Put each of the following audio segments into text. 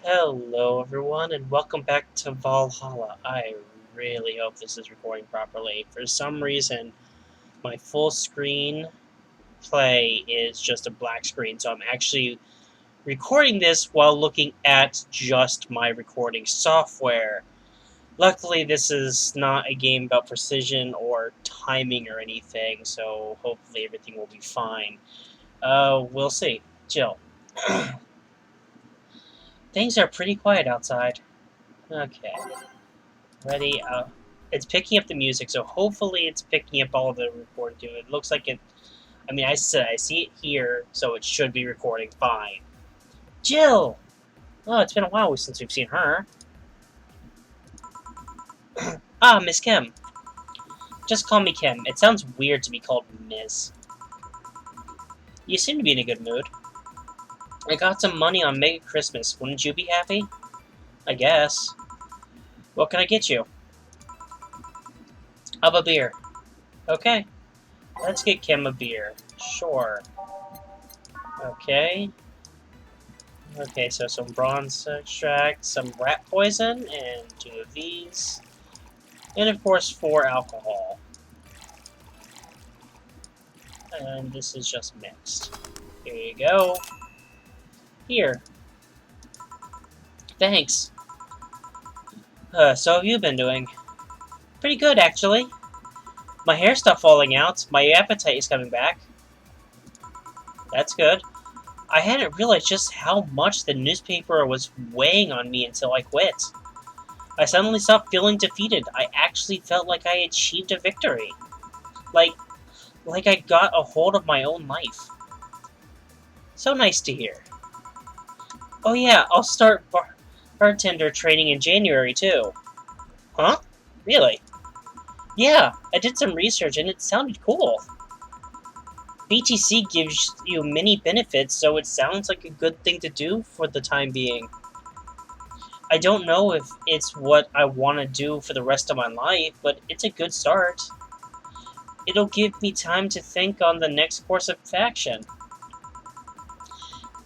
Hello everyone and welcome back to Valhalla. I really hope this is recording properly. For some reason, my full screen play is just a black screen, so I'm actually recording this while looking at just my recording software. Luckily, this is not a game about precision or timing or anything, so hopefully everything will be fine. We'll see. Chill. Things are pretty quiet outside. Okay. Ready? It's picking up the music, so hopefully it's picking up all of the recording too. It looks like it. I mean, I see it here, so it should be recording fine. Jill! Oh, it's been a while since we've seen her. Ah, Miss Kim. Just call me Kim. It sounds weird to be called Miss. You seem to be in a good mood. I got some money on Mega Christmas. Wouldn't you be happy? I guess. What can I get you? How about beer? Okay. Let's get Kim a beer. Sure. Okay. Okay, so some bronze extract, some rat poison, and 2 of these. And of course 4 alcohol. And this is just mixed. Here you go. Here. Thanks. So how have you been doing? Pretty good, actually. My hair stopped falling out. My appetite is coming back. That's good. I hadn't realized just how much the newspaper was weighing on me until I quit. I suddenly stopped feeling defeated. I actually felt like I achieved a victory. Like I got a hold of my own life. So nice to hear. Oh yeah, I'll start bartender training in January too. Huh? Really? Yeah, I did some research and it sounded cool. BTC gives you many benefits, so it sounds like a good thing to do for the time being. I don't know if it's what I want to do for the rest of my life, but it's a good start. It'll give me time to think on the next course of action.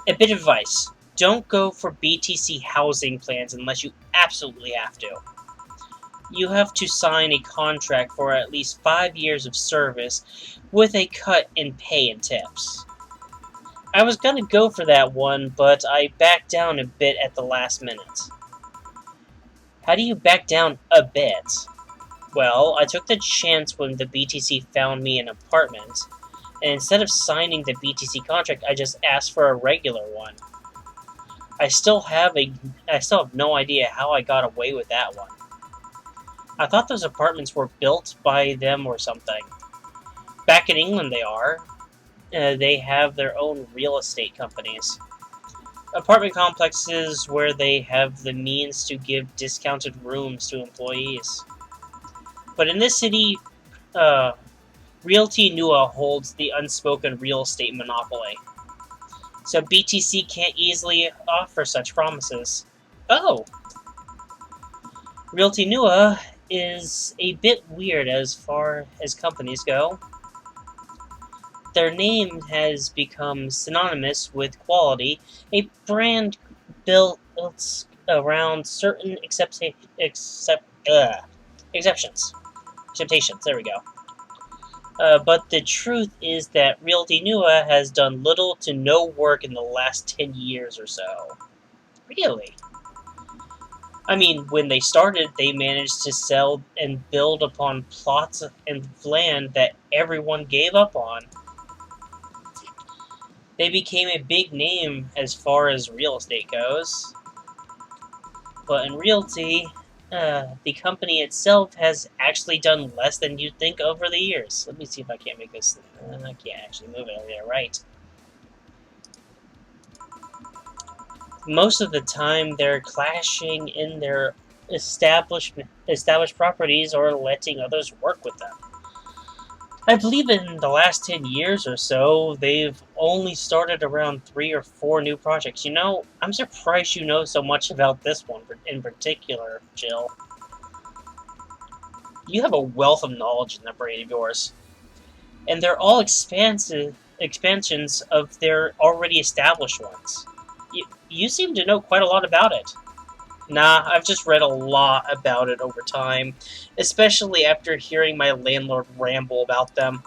A bit of advice. Don't go for BTC housing plans unless you absolutely have to. You have to sign a contract for at least 5 years of service with a cut in pay and tips. I was gonna go for that one, but I backed down a bit at the last minute. How do you back down a bit? Well, I took the chance when the BTC found me an apartment, and instead of signing the BTC contract, I just asked for a regular one. I still have no idea how I got away with that one. I thought those apartments were built by them or something. Back in England they are. They have their own real estate companies. Apartment complexes where they have the means to give discounted rooms to employees. But in this city, Realty Nua holds the unspoken real estate monopoly. So BTC can't easily offer such promises. Oh! Realty Nua is a bit weird as far as companies go. Their name has become synonymous with quality, a brand built around certain exceptions. Expectations, there we go. But the truth is that Realty Nua has done little to no work in the last 10 years or so. Really? I mean, when they started, they managed to sell and build upon plots and land that everyone gave up on. They became a big name as far as real estate goes. But in realty, the company itself has actually done less than you'd think over the years. Let me see if I can't make this. I can't actually move it over there, right. Most of the time, they're clashing in their established properties or letting others work with them. I believe in the last 10 years or so, they've only started around 3 or 4 new projects. You know, I'm surprised you know so much about this one in particular, Jill. You have a wealth of knowledge in that brain of yours. And they're all expansions of their already established ones. you seem to know quite a lot about it. Nah, I've just read a lot about it over time, especially after hearing my landlord ramble about them.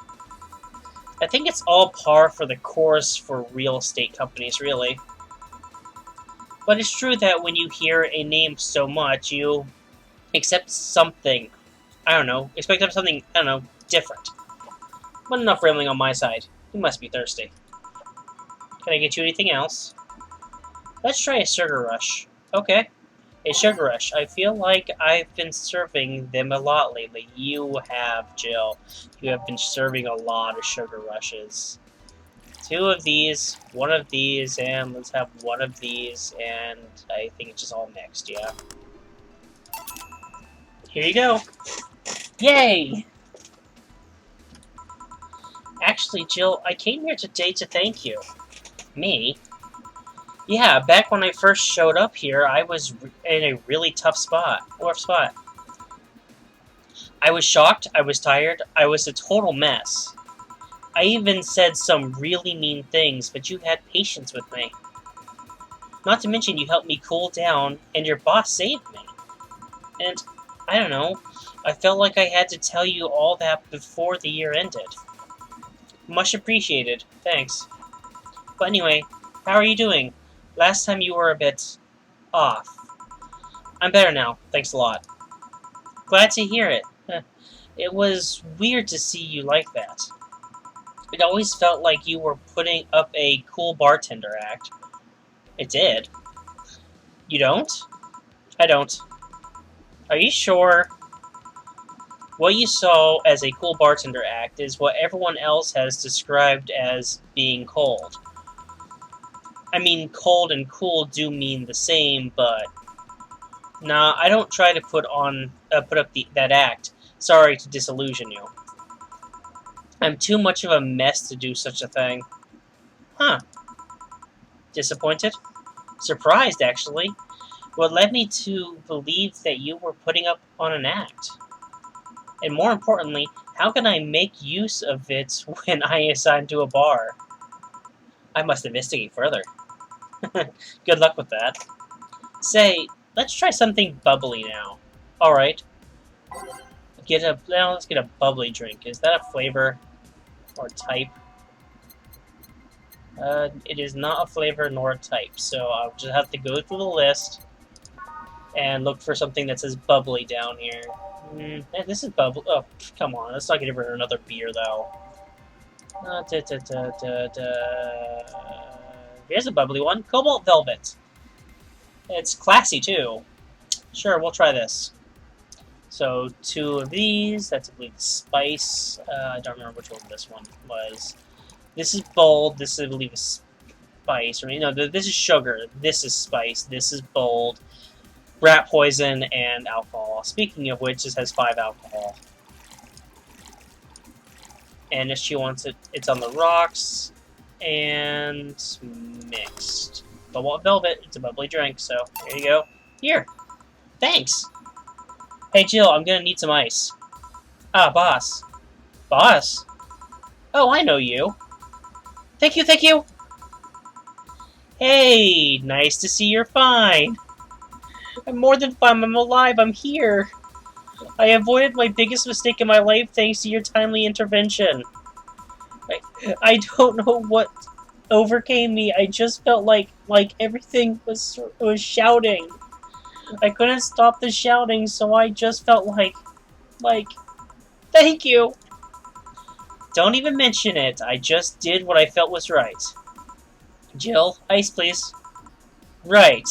I think it's all par for the course for real estate companies, really. But it's true that when you hear a name so much, you accept something. I don't know, expect something, I don't know, different. But enough rambling on my side. You must be thirsty. Can I get you anything else? Let's try a sugar rush. Okay. A sugar rush. I feel like I've been serving them a lot lately. You have, Jill. You have been serving a lot of sugar rushes. 2 of these, 1 of these, and let's have 1 of these, and I think it's just all mixed, yeah. Here you go. Yay! Actually, Jill, I came here today to thank you. Me? Yeah, back when I first showed up here, I was in a really tough spot. I was shocked, I was tired, I was a total mess. I even said some really mean things, but you had patience with me. Not to mention you helped me cool down, and your boss saved me. And, I don't know, I felt like I had to tell you all that before the year ended. Much appreciated, thanks. But anyway, how are you doing? Last time you were a bit off. I'm better now, thanks a lot. Glad to hear it. It was weird to see you like that. It always felt like you were putting up a cool bartender act. It did. You don't? I don't. Are you sure? What you saw as a cool bartender act is what everyone else has described as being cold. I mean, cold and cool do mean the same, but... Nah, I don't try to put up that act. Sorry to disillusion you. I'm too much of a mess to do such a thing. Huh. Disappointed? Surprised, actually. What led me to believe that you were putting up on an act. And more importantly, how can I make use of it when I assign to a bar? I must investigate further. Good luck with that. Say, let's try something bubbly now. Alright. Let's get a bubbly drink. Is that a flavor? Or type? It is not a flavor nor a type, so I'll just have to go through the list and look for something that says bubbly down here. This is bubbly. Oh, come on. Let's not get over another beer, though. Here's a bubbly one. Cobalt Velvet. It's classy, too. Sure, we'll try this. So, 2 of these. That's, I believe, spice. I don't remember which one this one was. This is bold. This, I believe, is spice. No, this is sugar. This is spice. This is bold. Rat poison and alcohol. Speaking of which, this has 5 alcohol. And if she wants it, it's on the rocks and mixed. Cobalt Velvet. It's a bubbly drink, so here you go. Here. Thanks. Hey, Jill, I'm gonna need some ice. Ah, boss. Boss? Oh, I know you. Thank you, thank you! Hey, nice to see you're fine. I'm more than fine, I'm alive, I'm here. I avoided my biggest mistake in my life thanks to your timely intervention. I don't know what overcame me, I just felt like everything was shouting. I couldn't stop the shouting, so I just felt like, thank you! Don't even mention it, I just did what I felt was right. Jill, ice please. Right.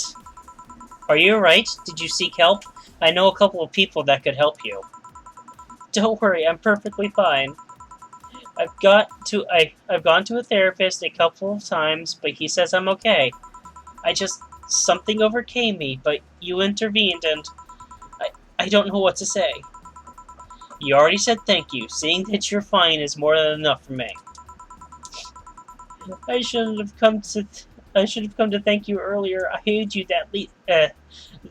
Are you alright? Did you seek help? I know a couple of people that could help you. Don't worry, I'm perfectly fine. I've gone to a therapist a couple of times, but he says I'm okay. Something overcame me, but you intervened and I don't know what to say. You already said thank you. Seeing that you're fine is more than enough for me. I should have come to thank you earlier. I owed you that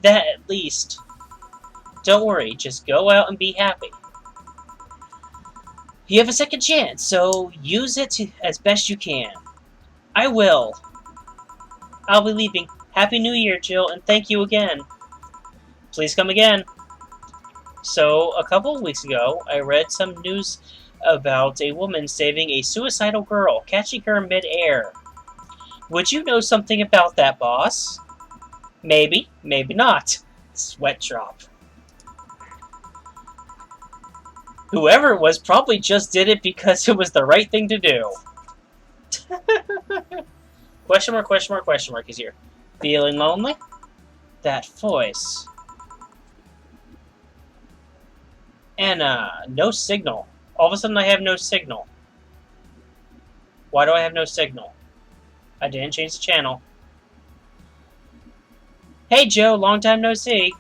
at least. Don't worry, just go out and be happy. You have a second chance, so use it as best you can. I will. I'll be leaving. Happy New Year, Jill, and thank you again. Please come again. So, a couple of weeks ago, I read some news about a woman saving a suicidal girl, catching her mid-air. Would you know something about that, boss? Maybe, maybe not. Sweat drop. Whoever it was probably just did it because it was the right thing to do. Question mark, question mark, question mark is here. Feeling lonely? That voice. And, no signal. All of a sudden I have no signal. Why do I have no signal? I didn't change the channel. Hey Joe, long time no see.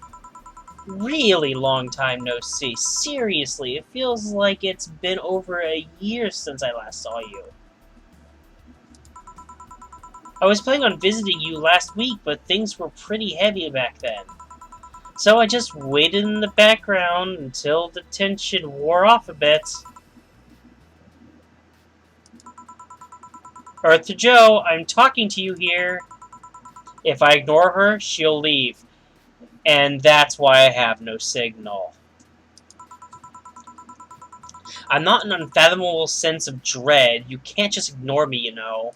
Really long time no see. Seriously, it feels like it's been over a year since I last saw you. I was planning on visiting you last week, but things were pretty heavy back then. So I just waited in the background until the tension wore off a bit. Earth to Joe, I'm talking to you here. If I ignore her, she'll leave. And that's why I have no signal. I'm not an unfathomable sense of dread. You can't just ignore me, you know.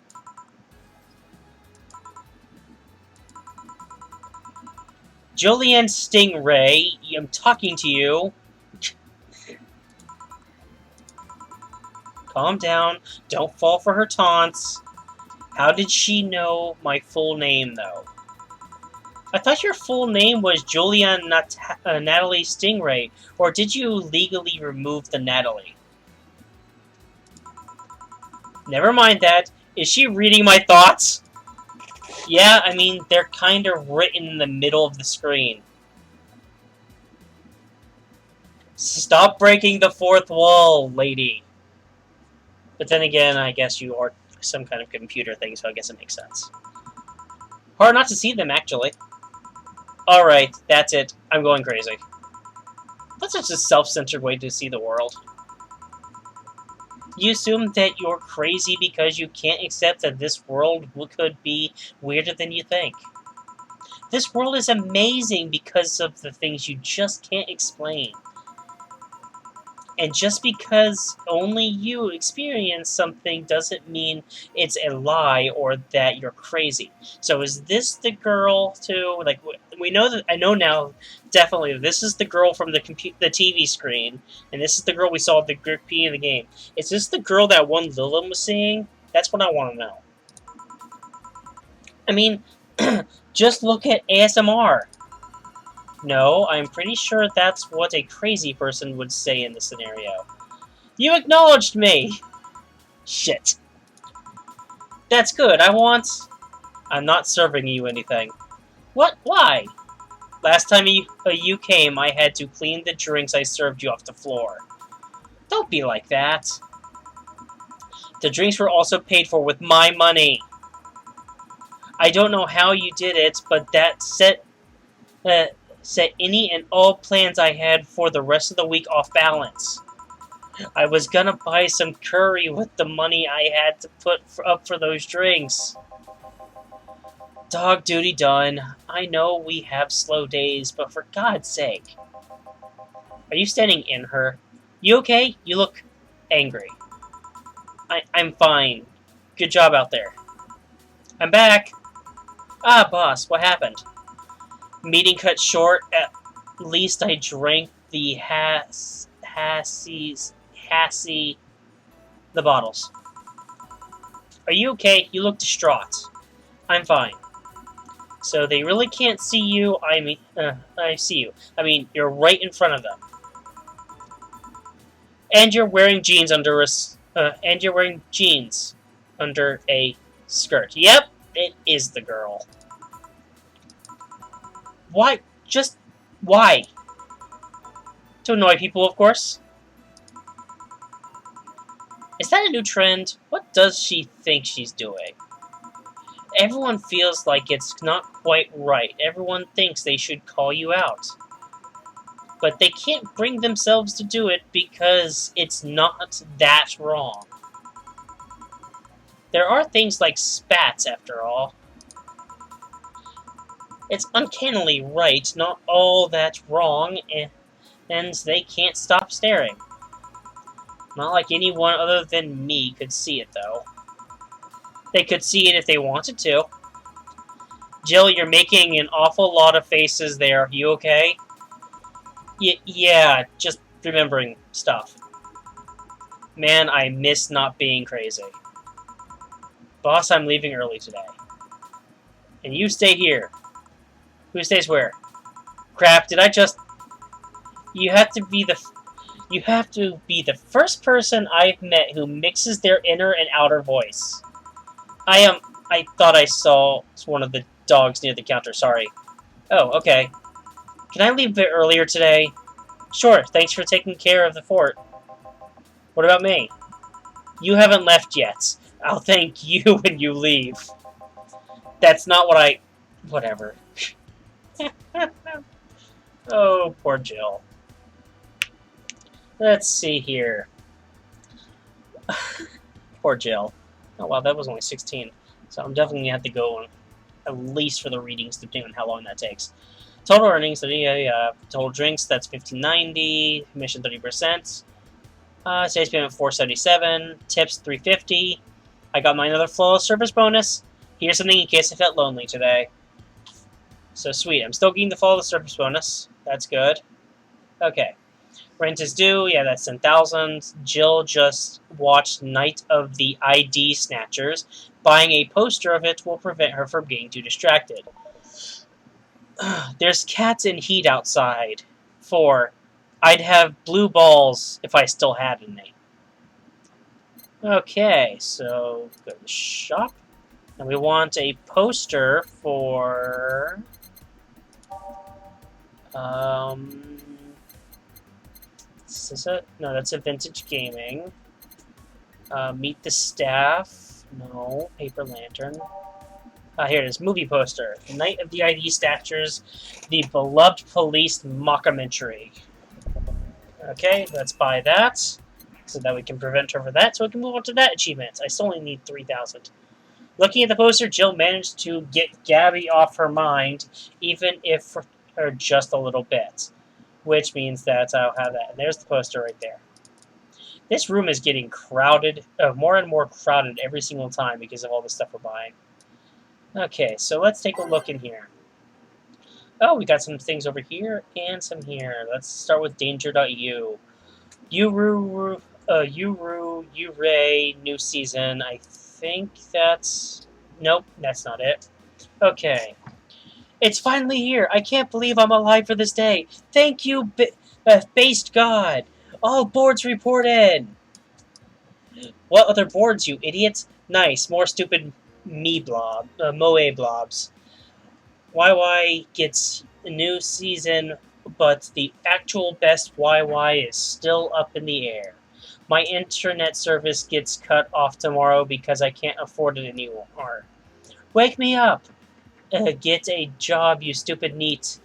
Julianne Stingray, I'm talking to you. Calm down. Don't fall for her taunts. How did she know my full name, though? I thought your full name was Julianne Natalie Stingray, or did you legally remove the Natalie? Never mind that. Is she reading my thoughts? Yeah, I mean, they're kind of written in the middle of the screen. Stop breaking the fourth wall, lady. But then again, I guess you are some kind of computer thing, so I guess it makes sense. Hard not to see them, actually. Alright, that's it. I'm going crazy. That's such a self-centered way to see the world. You assume that you're crazy because you can't accept that this world could be weirder than you think. This world is amazing because of the things you just can't explain. And just because only you experience something doesn't mean it's a lie or that you're crazy. So is this the girl too? Like, we know that, I know now, definitely, this is the girl from the TV screen, and this is the girl we saw at the beginning of the game. Is this the girl that one Lilith was seeing? That's what I want to know. I mean, just look at ASMR. No, I'm pretty sure that's what a crazy person would say in this scenario. You acknowledged me! Shit. That's good, I'm not serving you anything. What? Why? Last time you came, I had to clean the drinks I served you off the floor. Don't be like that. The drinks were also paid for with my money. I don't know how you did it, but that set any and all plans I had for the rest of the week off balance. I was gonna buy some curry with the money I had to put up for those drinks. Dog duty done. I know we have slow days, but for God's sake. Are you standing in her? You okay? You look angry. I'm fine. Good job out there. I'm back. Ah, boss, what happened? Meeting cut short. At least I drank the the bottles. Are you okay? You look distraught. I'm fine. So they really can't see you. I see you. I mean, you're right in front of them. And you're wearing jeans under a skirt. Yep, it is the girl. Why? Just why? To annoy people, of course. Is that a new trend? What does she think she's doing? Everyone feels like it's not quite right. Everyone thinks they should call you out. But they can't bring themselves to do it because it's not that wrong. There are things like spats, after all. It's uncannily right, not all that wrong, and they can't stop staring. Not like anyone other than me could see it, though. They could see it if they wanted to. Jill, you're making an awful lot of faces there. You okay? Yeah, just remembering stuff. Man, I miss not being crazy. Boss, I'm leaving early today. And you stay here. Who stays where? Crap, did I just... You have to be the... You have to be the first person I've met who mixes their inner and outer voice. I thought I saw one of the dogs near the counter, sorry. Oh, okay. Can I leave a bit earlier today? Sure, thanks for taking care of the fort. What about me? You haven't left yet. I'll thank you when you leave. That's not what I... Whatever. Oh, poor Jill. Let's see here. Poor Jill. Oh, wow, that was only 16. So I'm definitely going to have to go at least for the readings, depending on how long that takes. Total earnings, total drinks, that's $15.90. Commission 30%. Today's payment $477. Tips $350. I got my another flawless service bonus. Here's something in case I felt lonely today. So sweet. I'm still getting the flawless service bonus. That's good. Okay. Rent is due. Yeah, that's 10,000. Jill just watched Night of the ID Snatchers. Buying a poster of it will prevent her from getting too distracted. There's cats in heat outside. 4. I'd have blue balls if I still had any. Okay, so go to the shop. And we want a poster for... Is this it? No, that's a vintage gaming. Meet the staff. No. Paper lantern. Here it is. Movie poster. Night of the ID Snatchers. The beloved police mockumentary. Okay, let's buy that. So that we can prevent her for that. So we can move on to that achievement. I still only need 3,000. Looking at the poster, Jill managed to get Gabby off her mind, even if for just a little bit. Which means that I'll have that. And there's the poster right there. This room is getting crowded, more and more crowded every single time because of all the stuff we're buying. Okay, so let's take a look in here. Oh, we got some things over here and some here. Let's start with Danger.U. Uray, new season. I think that's... Nope, that's not it. Okay. It's finally here. I can't believe I'm alive for this day. Thank you, based God. All boards reported. What other boards, you idiots? Nice. More stupid Moe blobs. YY gets a new season, but the actual best YY is still up in the air. My internet service gets cut off tomorrow because I can't afford it anymore. Wake me up! Get a job, you stupid neat.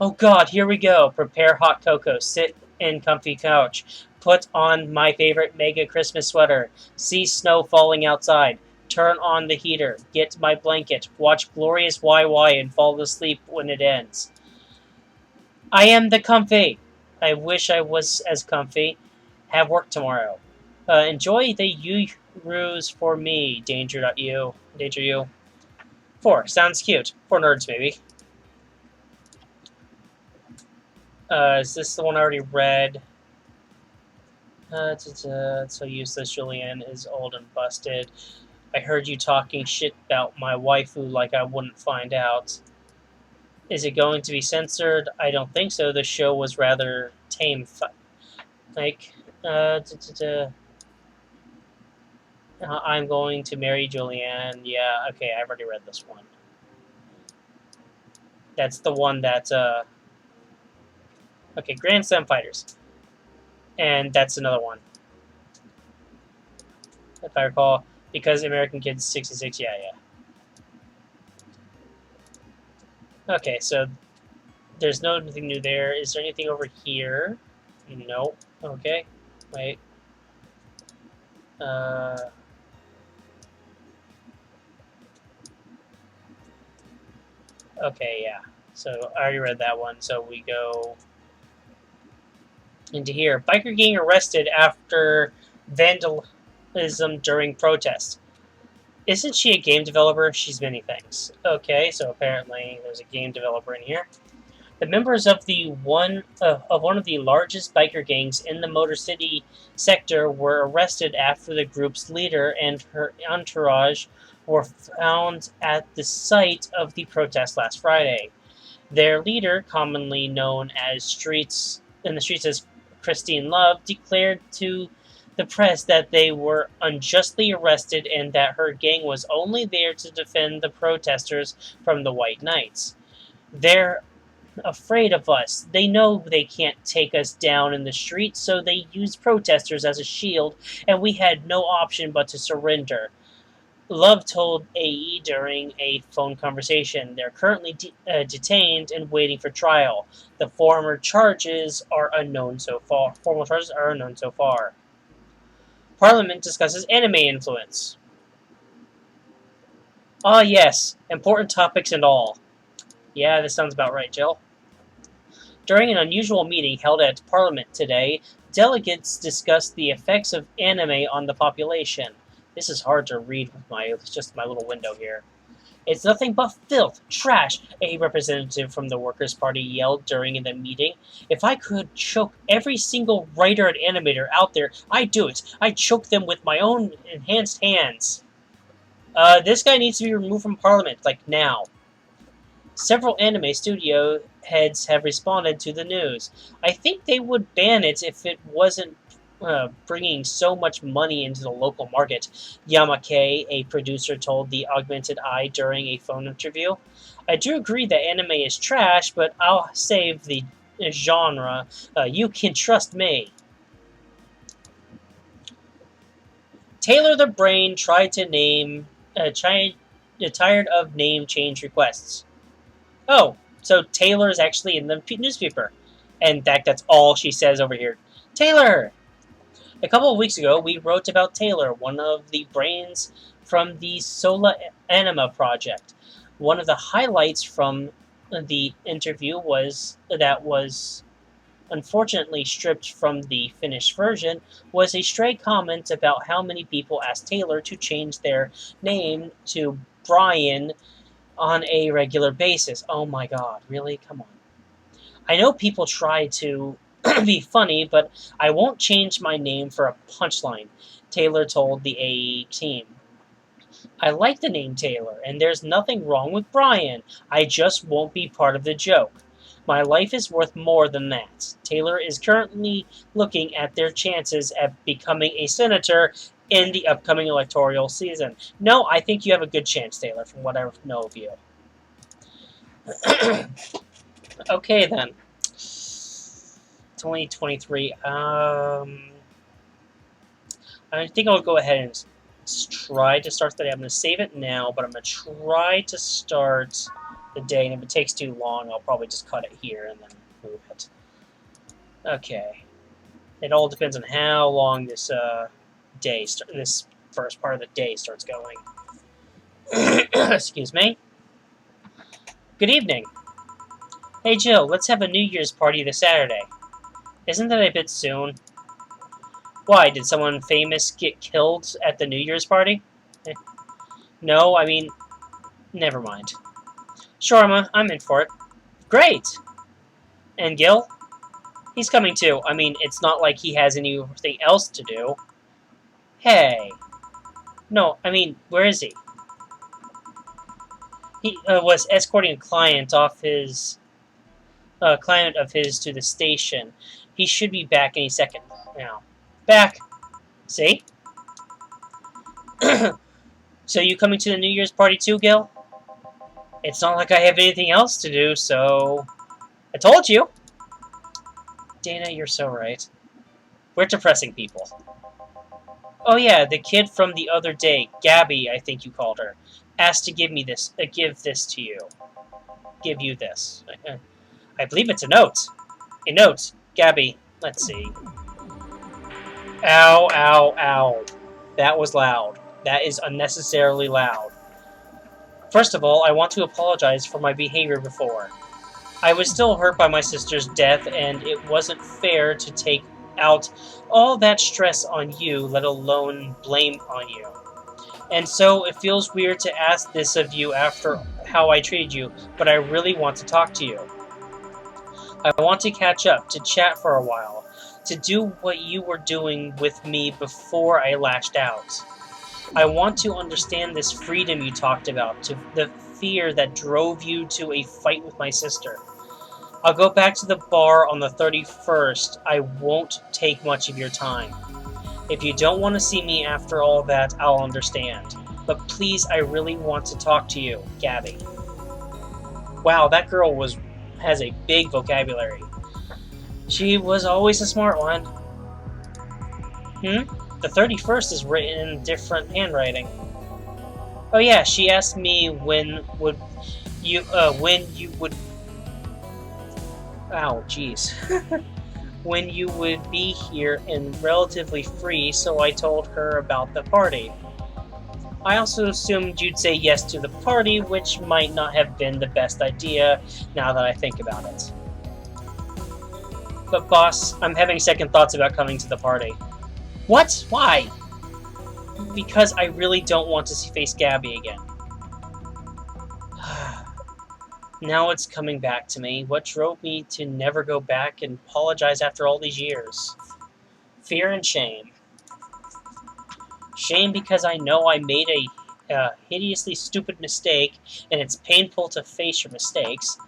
Oh god, here we go. Prepare hot cocoa. Sit in comfy couch. Put on my favorite mega Christmas sweater. See snow falling outside. Turn on the heater. Get my blanket. Watch Glorious YY and fall asleep when it ends. I am the comfy. I wish I was as comfy. Have work tomorrow. Enjoy the Euros for me, Danger.U. Danger.U. 4. Sounds cute. For nerds, maybe. Is this the one I already read? So useless. Julianne is old and busted. I heard you talking shit about my waifu like I wouldn't find out. Is it going to be censored? I don't think so. The show was rather tame. I'm going to marry Julianne. Yeah, okay, I've already read this one. That's the one that, okay, Grand Slam Fighters. And that's another one. If I recall. Because American Kids 66, yeah. Okay, so there's nothing new there. Is there anything over here? Nope. Okay. Wait. Okay, yeah. So I already read that one. So we go into here. Biker gang arrested after vandalism during protest. Isn't she a game developer? She's many things. Okay, so apparently there's a game developer in here. The members of one of the largest biker gangs in the Motor City sector were arrested after the group's leader and her entourage were found at the site of the protest last Friday. Their leader, commonly known as streets in the streets as Christine Love, declared to the press that they were unjustly arrested and that her gang was only there to defend the protesters from the White Knights. They're afraid of us. They know they can't take us down in the street, so they use protesters as a shield, and we had no option but to surrender. Love told AE during a phone conversation. They're currently detained and waiting for trial. The Formal charges are unknown so far. Parliament discusses anime influence. Ah, yes, important topics and all. Yeah, this sounds about right, Jill. During an unusual meeting held at Parliament today, delegates discussed the effects of anime on the population. This is hard to read with just my little window here. It's nothing but filth, trash, a representative from the Workers' Party yelled during the meeting. If I could choke every single writer and animator out there, I'd do it. I'd choke them with my own enhanced hands. This guy needs to be removed from Parliament, like now. Several anime studio heads have responded to the news. I think they would ban it if it wasn't bringing so much money into the local market, Yamake, a producer, told the Augmented Eye during a phone interview. I do agree that anime is trash, but I'll save the genre. You can trust me. Taylor the Brain tried to tired of name change requests. Oh, so Taylor is actually in the newspaper. And in fact, that's all she says over here. Taylor! A couple of weeks ago, we wrote about Taylor, one of the brains from the Sola Anima project. One of the highlights from the interview was unfortunately stripped from the finished version was a stray comment about how many people asked Taylor to change their name to Brian on a regular basis. Oh my god, really? Come on. I know people try to be funny, but I won't change my name for a punchline, Taylor told the AE team. I like the name Taylor, and there's nothing wrong with Brian. I just won't be part of the joke. My life is worth more than that. Taylor is currently looking at their chances at becoming a senator in the upcoming electoral season. No, I think you have a good chance, Taylor, from what I know of you. Okay, then. 2023. I think I'll go ahead and try to start the day. I'm going to save it now, but I'm going to try to start the day. And if it takes too long, I'll probably just cut it here and then move it. Okay. It all depends on how long this this first part of the day starts going. Excuse me. Good evening. Hey Jill, let's have a New Year's party this Saturday. Isn't that a bit soon? Why, did someone famous get killed at the New Year's party? No, I mean, never mind. Sure, I'm in for it. Great! And Gil? He's coming too. I mean, it's not like he has anything else to do. Hey. No, I mean, where is he? He was escorting a client of his to the station. He should be back any second now. Back. See? So you coming to the New Year's party too, Gil? It's not like I have anything else to do, so... I told you! Dana, you're so right. We're depressing people. Oh yeah, the kid from the other day, Gabby, I think you called her, asked to give this to you. Give you this. I believe it's a note. A note. Gabby, let's see. Ow, ow, ow. That was loud. That is unnecessarily loud. First of all, I want to apologize for my behavior before. I was still hurt by my sister's death, and it wasn't fair to take out all that stress on you, let alone blame on you. And so it feels weird to ask this of you after how I treated you, but I really want to talk to you. I want to catch up, to chat for a while, to do what you were doing with me before I lashed out. I want to understand this freedom you talked about, to the fear that drove you to a fight with my sister. I'll go back to the bar on the 31st. I won't take much of your time. If you don't want to see me after all that, I'll understand. But please, I really want to talk to you, Gabby. Wow, that girl has a big vocabulary. She was always a smart one. The 31st is written in different handwriting. Oh yeah, she asked me when you would. Ow, jeez. When you would be here and relatively free, so I told her about the party. I also assumed you'd say yes to the party, which might not have been the best idea now that I think about it. But boss, I'm having second thoughts about coming to the party. What? Why? Because I really don't want to face Gabby again. Now it's coming back to me. What drove me to never go back and apologize after all these years? Fear and shame. Shame because I know I made a hideously stupid mistake, and it's painful to face your mistakes.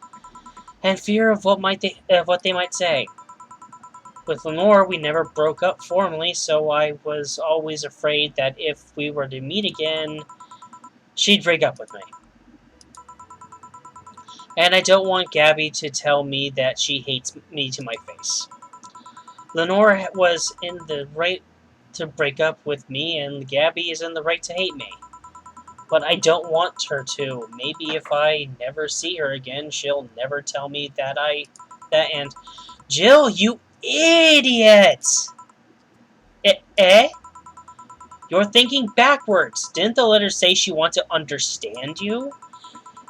And fear of what they might say. With Lenore, we never broke up formally, so I was always afraid that if we were to meet again, she'd break up with me. And I don't want Gabby to tell me that she hates me to my face. Lenore was in the right to break up with me, and Gabby is in the right to hate me. But I don't want her to. Maybe if I never see her again, she'll never tell me that and... Jill, you idiot! Eh? You're thinking backwards. Didn't the letter say she wants to understand you?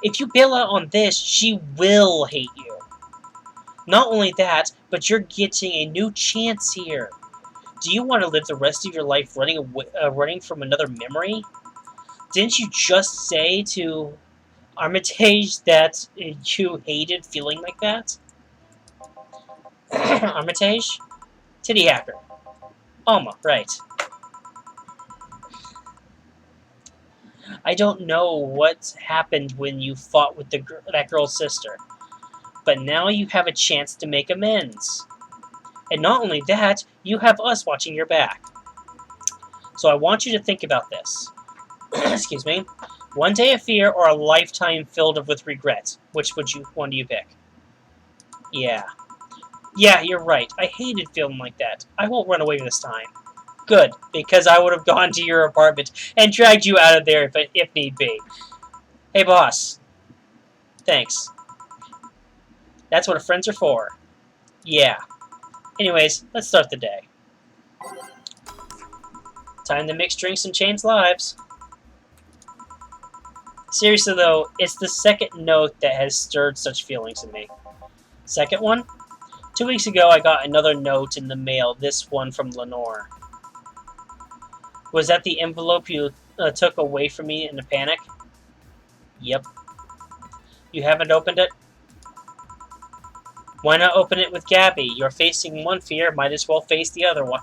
If you bail out on this, she will hate you. Not only that, but you're getting a new chance here. Do you want to live the rest of your life running from another memory? Didn't you just say to Armitage that you hated feeling like that? Armitage? Titty hacker. Alma, right. I don't know what happened when you fought with that girl's sister, but now you have a chance to make amends. And not only that, you have us watching your back. So I want you to think about this. Excuse me. One day of fear or a lifetime filled with regret. Which one do you pick? Yeah, you're right. I hated feeling like that. I won't run away this time. Good, because I would have gone to your apartment and dragged you out of there if need be. Hey, boss. Thanks. That's what friends are for. Yeah. Anyways, let's start the day. Time to mix drinks and change lives. Seriously though, it's the second note that has stirred such feelings in me. Second one? 2 weeks ago I got another note in the mail, this one from Lenore. Was that the envelope you took away from me in a panic? Yep. You haven't opened it? Why not open it with Gabby? You're facing one fear, might as well face the other one.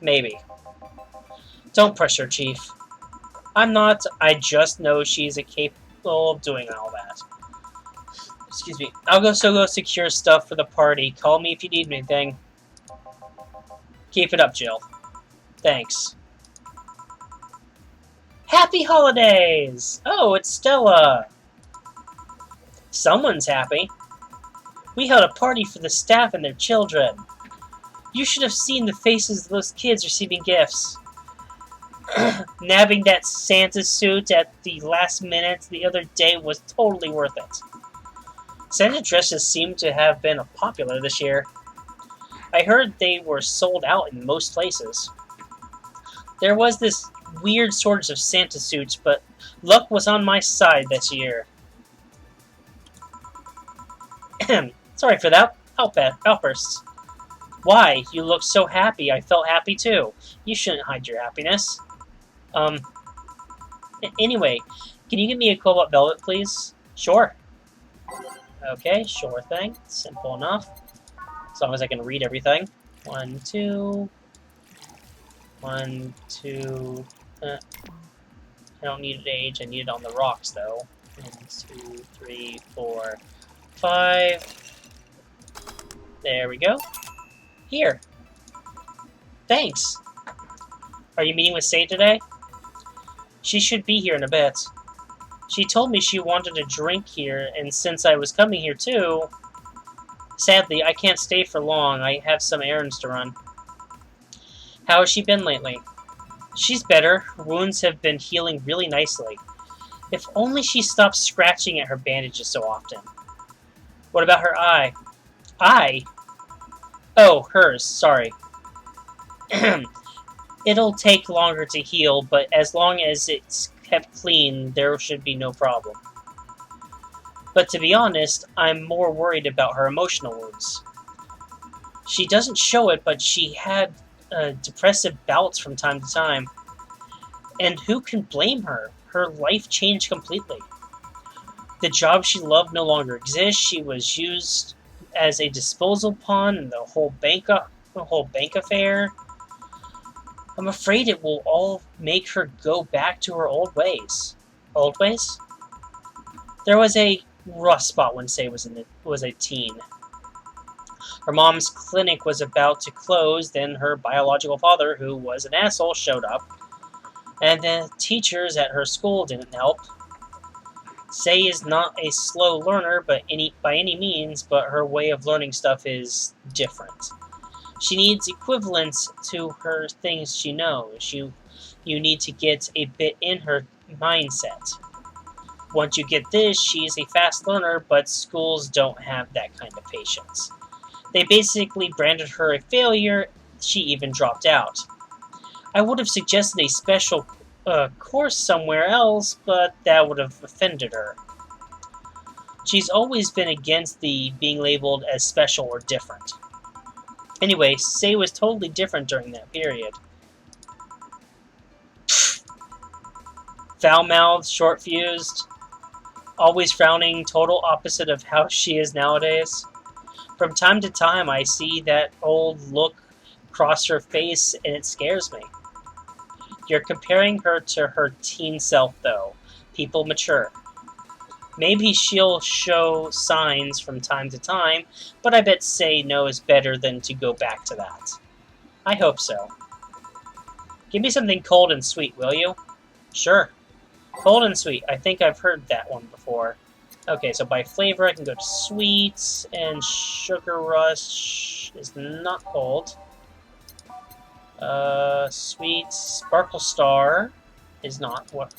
Maybe. Don't pressure, Chief. I'm not. I just know she's capable of doing all that. Excuse me. I'll go secure stuff for the party. Call me if you need anything. Keep it up, Jill. Thanks. Happy holidays! Oh, it's Stella. Someone's happy. We held a party for the staff and their children. You should have seen the faces of those kids receiving gifts. Nabbing that Santa suit at the last minute the other day was totally worth it. Santa dresses seem to have been popular this year. I heard they were sold out in most places. There was this weird shortage of Santa suits, but Luck was on my side this year. Sorry for that outburst. Why? You look so happy. I felt happy too. You shouldn't hide your happiness. Um, anyway, can you give me a cobalt velvet, please? Sure. Okay, sure thing. Simple enough. As long as I can read everything. 1, 2. 1, 2. I don't need it age. I need it on the rocks, though. 1, 2, 3, 4, 5. There we go. Here. Thanks. Are you meeting with Say today? She should be here in a bit. She told me she wanted a drink here, and since I was coming here too... Sadly, I can't stay for long. I have some errands to run. How has she been lately? She's better. Her wounds have been healing really nicely. If only she stopped scratching at her bandages so often. What about her eye? Eye? Oh, hers. Sorry. It'll take longer to heal, but as long as it's kept clean, there should be no problem. But to be honest, I'm more worried about her emotional wounds. She doesn't show it, but she had depressive bouts from time to time. And who can blame her? Her life changed completely. The job she loved no longer exists. She was used as a disposal pawn in the whole bank affair. I'm afraid it will all make her go back to her old ways. Old ways? There was a rough spot when Say was a teen. Her mom's clinic was about to close, then her biological father, who was an asshole, showed up. And the teachers at her school didn't help. Say is not a slow learner by any means, but her way of learning stuff is different. She needs equivalents to her things she knows. You need to get a bit in her mindset. Once you get this, she's a fast learner, but schools don't have that kind of patience. They basically branded her a failure. She even dropped out. I would have suggested a special course somewhere else, but that would have offended her. She's always been against the being labeled as special or different. Anyway, Say was totally different during that period. Foul-mouthed, short-fused, always frowning, total opposite of how she is nowadays. From time to time, I see that old look cross her face, and it scares me. You're comparing her to her teen self, though. People mature. Maybe she'll show signs from time to time, but I bet Say knows better than to go back to that. I hope so. Give me something cold and sweet, will you? Sure. Cold and sweet. I think I've heard that one before. Okay, so by flavor I can go to sweets, and Sugar Rush is not cold. Sweet Sparkle Star is not what.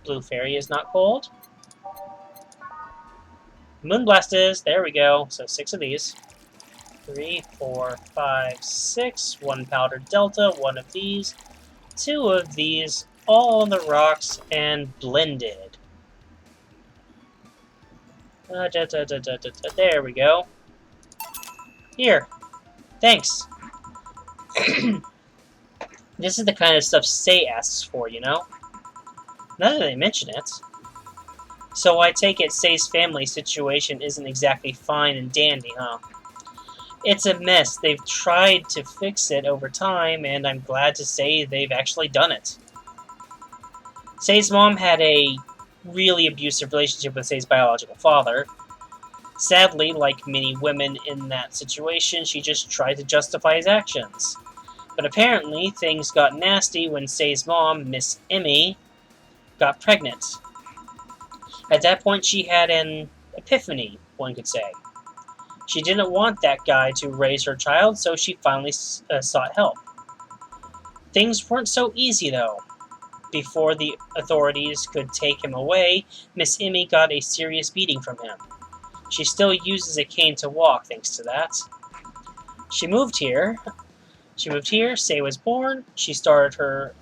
Blue Fairy is not cold. Moonblast is. There we go. So 6 of these. 3, 4, 5, 6. 1 Powdered Delta. 1 of these. 2 of these. All on the rocks and blended. There we go. Here. Thanks. This is the kind of stuff Say asks for, you know? Now that they mention it. So I take it Say's family situation isn't exactly fine and dandy, huh? It's a mess. They've tried to fix it over time, and I'm glad to say they've actually done it. Say's mom had a really abusive relationship with Say's biological father. Sadly, like many women in that situation, she just tried to justify his actions. But apparently, things got nasty when Say's mom, Miss Emmy, got pregnant. At that point, she had an epiphany, one could say. She didn't want that guy to raise her child, so she finally sought help. Things weren't so easy, though. Before the authorities could take him away, Miss Emmy got a serious beating from him. She still uses a cane to walk, thanks to that. She moved here. Say was born. She started her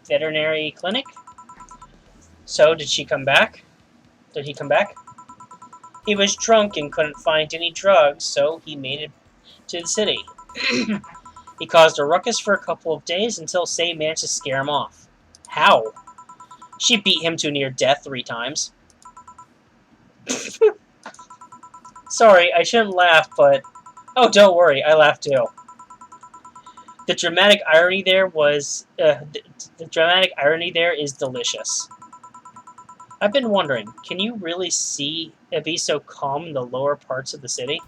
veterinary clinic. So, did she come back? Did he come back? He was drunk and couldn't find any drugs, so he made it to the city. He caused a ruckus for a couple of days until Say managed to scare him off. How? She beat him to near death 3 times. Sorry, I shouldn't laugh, but... Oh, don't worry, I laughed too. The dramatic irony there was... the dramatic irony there is delicious. I've been wondering, can you really be so calm in the lower parts of the city?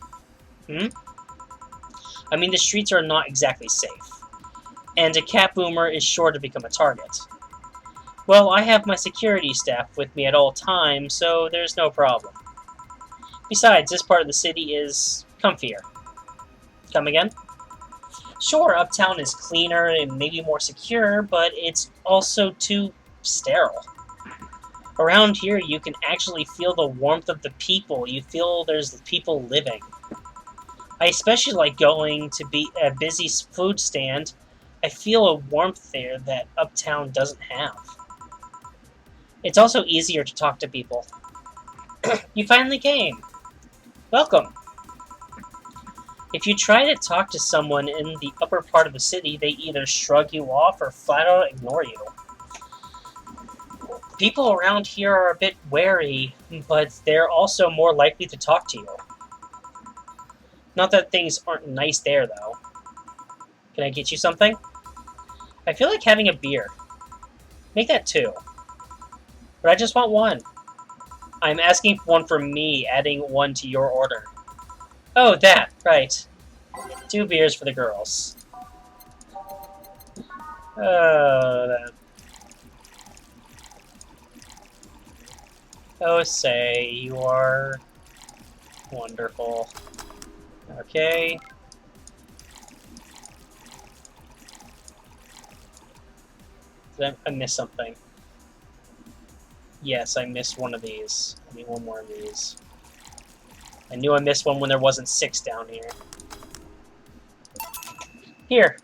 I mean, the streets are not exactly safe. And a cat boomer is sure to become a target. Well, I have my security staff with me at all times, so there's no problem. Besides, this part of the city is comfier. Come again? Sure, uptown is cleaner and maybe more secure, but it's also too sterile. Around here, you can actually feel the warmth of the people. You feel there's people living. I especially like going to a busy food stand. I feel a warmth there that uptown doesn't have. It's also easier to talk to people. You finally came. Welcome. If you try to talk to someone in the upper part of the city, they either shrug you off or flat out ignore you. People around here are a bit wary, but they're also more likely to talk to you. Not that things aren't nice there, though. Can I get you something? I feel like having a beer. Make that 2. But I just want 1. I'm asking for 1 for me, adding 1 to your order. Oh, that, right. 2 beers for the girls. That. Oh, Say, you are wonderful. Okay. Did I miss something? Yes, I missed one of these. I need 1 more of these. I knew I missed one when there wasn't 6 down here. Here.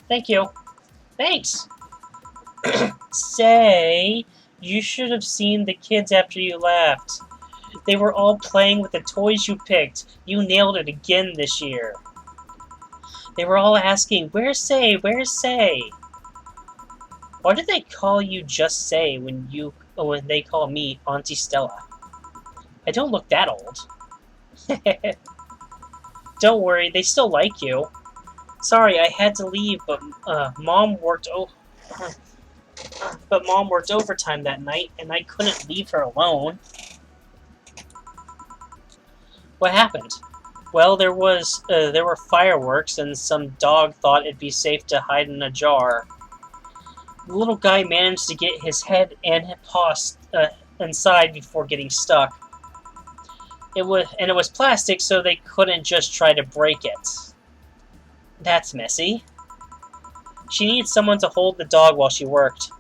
Thank you. Thanks! Say, you should have seen the kids after you left. They were all playing with the toys you picked. You nailed it again this year. They were all asking, "Where's Say? Where's Say?" Why do they call you just Say when they call me Auntie Stella? I don't look that old. Don't worry, they still like you. Sorry, I had to leave, but Mom worked overtime that night, and I couldn't leave her alone. What happened? Well, there were fireworks, and some dog thought it'd be safe to hide in a jar. The little guy managed to get his head and paws inside before getting stuck. It was plastic, so they couldn't just try to break it. That's messy. She needed someone to hold the dog while she worked.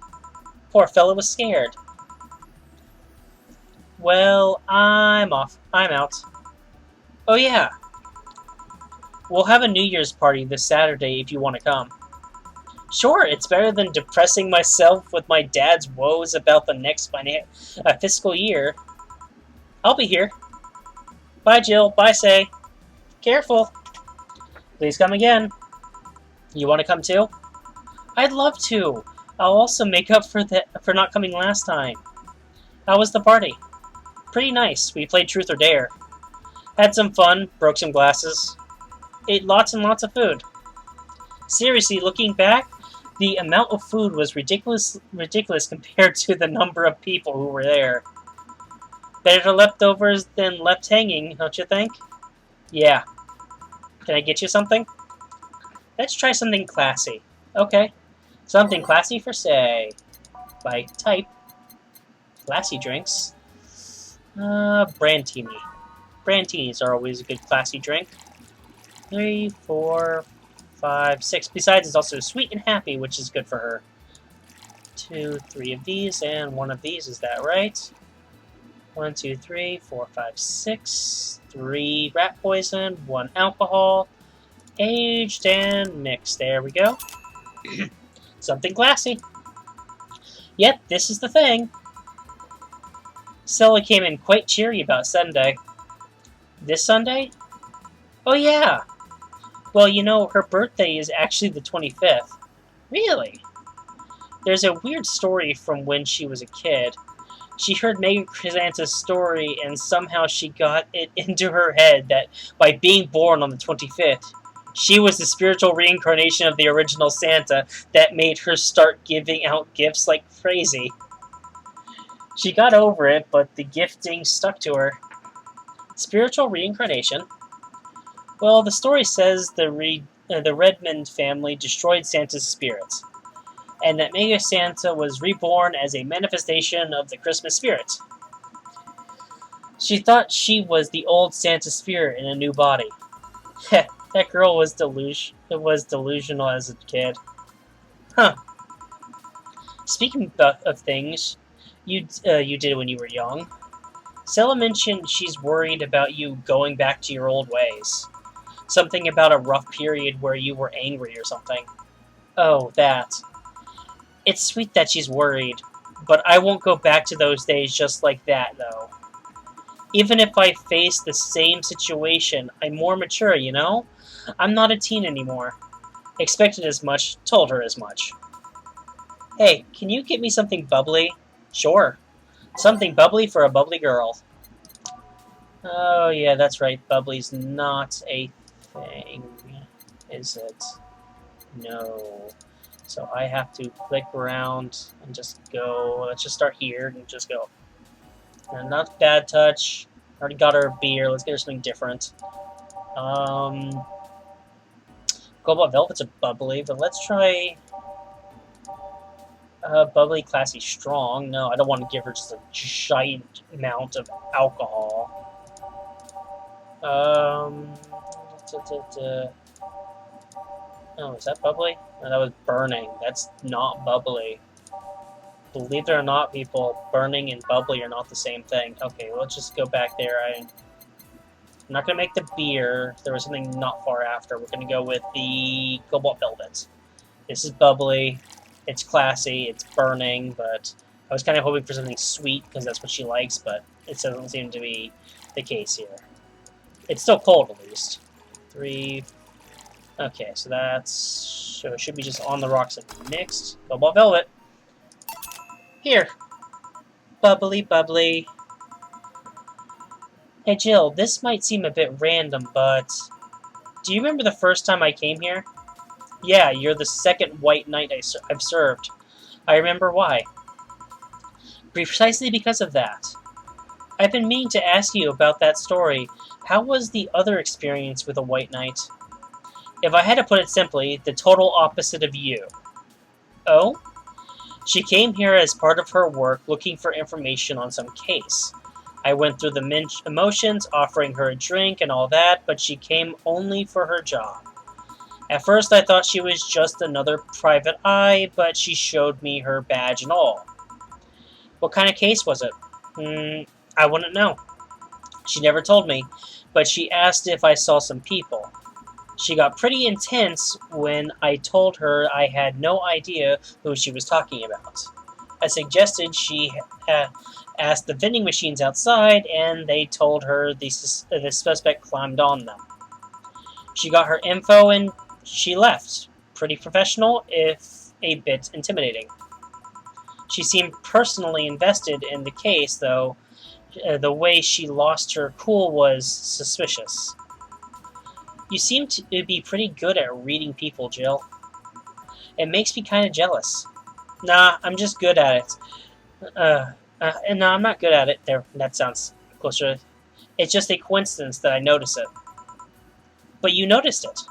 Poor fella was scared. Well, I'm off. I'm out. Oh yeah. We'll have a New Year's party this Saturday if you want to come. Sure, it's better than depressing myself with my dad's woes about the next fiscal year. I'll be here. Bye, Jill. Bye, Say. Careful. Please come again. You want to come too? I'd love to. I'll also make up for not coming last time. How was the party? Pretty nice. We played Truth or Dare. Had some fun, broke some glasses. Ate lots and lots of food. Seriously, looking back, the amount of food was ridiculous compared to the number of people who were there. Better leftovers than left hanging, don't you think? Yeah. Can I get you something? Let's try something classy. Okay. Something classy for Say. By type. Classy drinks. Brandtini. Brantinis are always a good classy drink. 3, 4, 5, 6. Besides, it's also sweet and happy, which is good for her. 2, 3 of these, and 1 of these. Is that right? 1, 2, 3, 4, 5, 6. 3 rat poison, 1 alcohol. Aged and mixed. There we go. Something classy. Yep, this is the thing. Stella came in quite cheery about Sunday. This Sunday? Oh yeah. Well, her birthday is actually the 25th. Really? There's a weird story from when she was a kid. She heard Megan Chrysanthus' story, and somehow she got it into her head that by being born on the 25th, she was the spiritual reincarnation of the original Santa that made her start giving out gifts like crazy. She got over it, but the gifting stuck to her. Spiritual reincarnation? Well, the story says the Redmond family destroyed Santa's spirit, and that Mega Santa was reborn as a manifestation of the Christmas spirit. She thought she was the old Santa spirit in a new body. That girl was delusional as a kid. Huh. Speaking of things you did when you were young, Stella mentioned she's worried about you going back to your old ways. Something about a rough period where you were angry or something. Oh, that. It's sweet that she's worried, but I won't go back to those days just like that, though. Even if I face the same situation, I'm more mature, I'm not a teen anymore. Expected as much, told her as much. Hey, can you get me something bubbly? Sure. Something bubbly for a bubbly girl. Oh, yeah, that's right. Bubbly's not a thing, is it? No. So I have to click around and just go. Let's just start here and just go. And not bad touch. Already got her beer. Let's get her something different. Cobalt Velvet's a bubbly, but let's try bubbly, classy, strong. No, I don't want to give her just a giant amount of alcohol. Oh, is that bubbly? No, that was burning. That's not bubbly. Believe it or not, people, burning and bubbly are not the same thing. Okay, let's just go back there. I'm not going to make the beer. There was something not far after. We're going to go with the Cobalt Velvet. This is bubbly. It's classy. It's burning, but I was kind of hoping for something sweet because that's what she likes, but it doesn't seem to be the case here. It's still cold, at least. 3. Okay, so it should be just on the rocks and mixed. Cobalt Velvet. Here. Bubbly, bubbly. Hey, Jill, this might seem a bit random, but do you remember the first time I came here? Yeah, you're the second white knight I've served. I remember why. Precisely because of that. I've been meaning to ask you about that story. How was the other experience with a white knight? If I had to put it simply, the total opposite of you. Oh? She came here as part of her work looking for information on some case. I went through the emotions, offering her a drink and all that, but she came only for her job. At first I thought she was just another private eye, but she showed me her badge and all. What kind of case was it? I wouldn't know. She never told me, but she asked if I saw some people. She got pretty intense when I told her I had no idea who she was talking about. I suggested she asked the vending machines outside, and they told her the suspect climbed on them. She got her info and she left. Pretty professional, if a bit intimidating. She seemed personally invested in the case, though the way she lost her cool was suspicious. You seem to be pretty good at reading people, Jill. It makes me kind of jealous. Nah, I'm just good at it. No, I'm not good at it. There, that sounds closer. It's just a coincidence that I notice it. But you noticed it.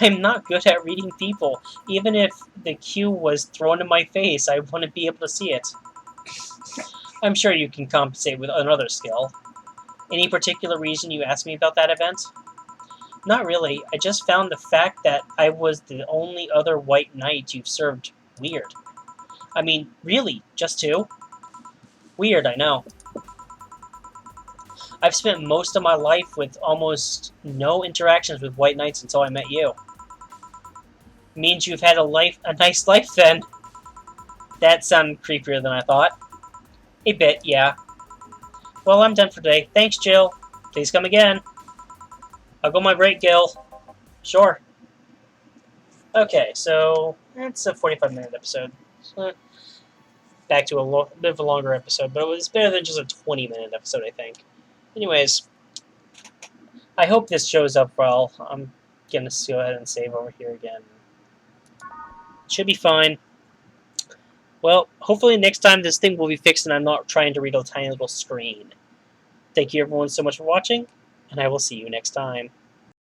I'm not good at reading people. Even if the cue was thrown in my face, I wouldn't be able to see it. I'm sure you can compensate with another skill. Any particular reason you asked me about that event? Not really. I just found the fact that I was the only other white knight you've served weird. I mean, really, just 2? Weird, I know. I've spent most of my life with almost no interactions with white knights until I met you. Means you've had a nice life then. That sounded creepier than I thought. A bit, yeah. Well, I'm done for today. Thanks, Jill. Please come again. I'll go my break, Gil. Sure. Okay, so it's a 45-minute episode. So, back to a bit of a longer episode, but it was better than just a 20-minute episode, I think. Anyways, I hope this shows up well. I'm going to go ahead and save over here again. Should be fine. Well, hopefully next time this thing will be fixed and I'm not trying to read a tiny little screen. Thank you everyone so much for watching, and I will see you next time.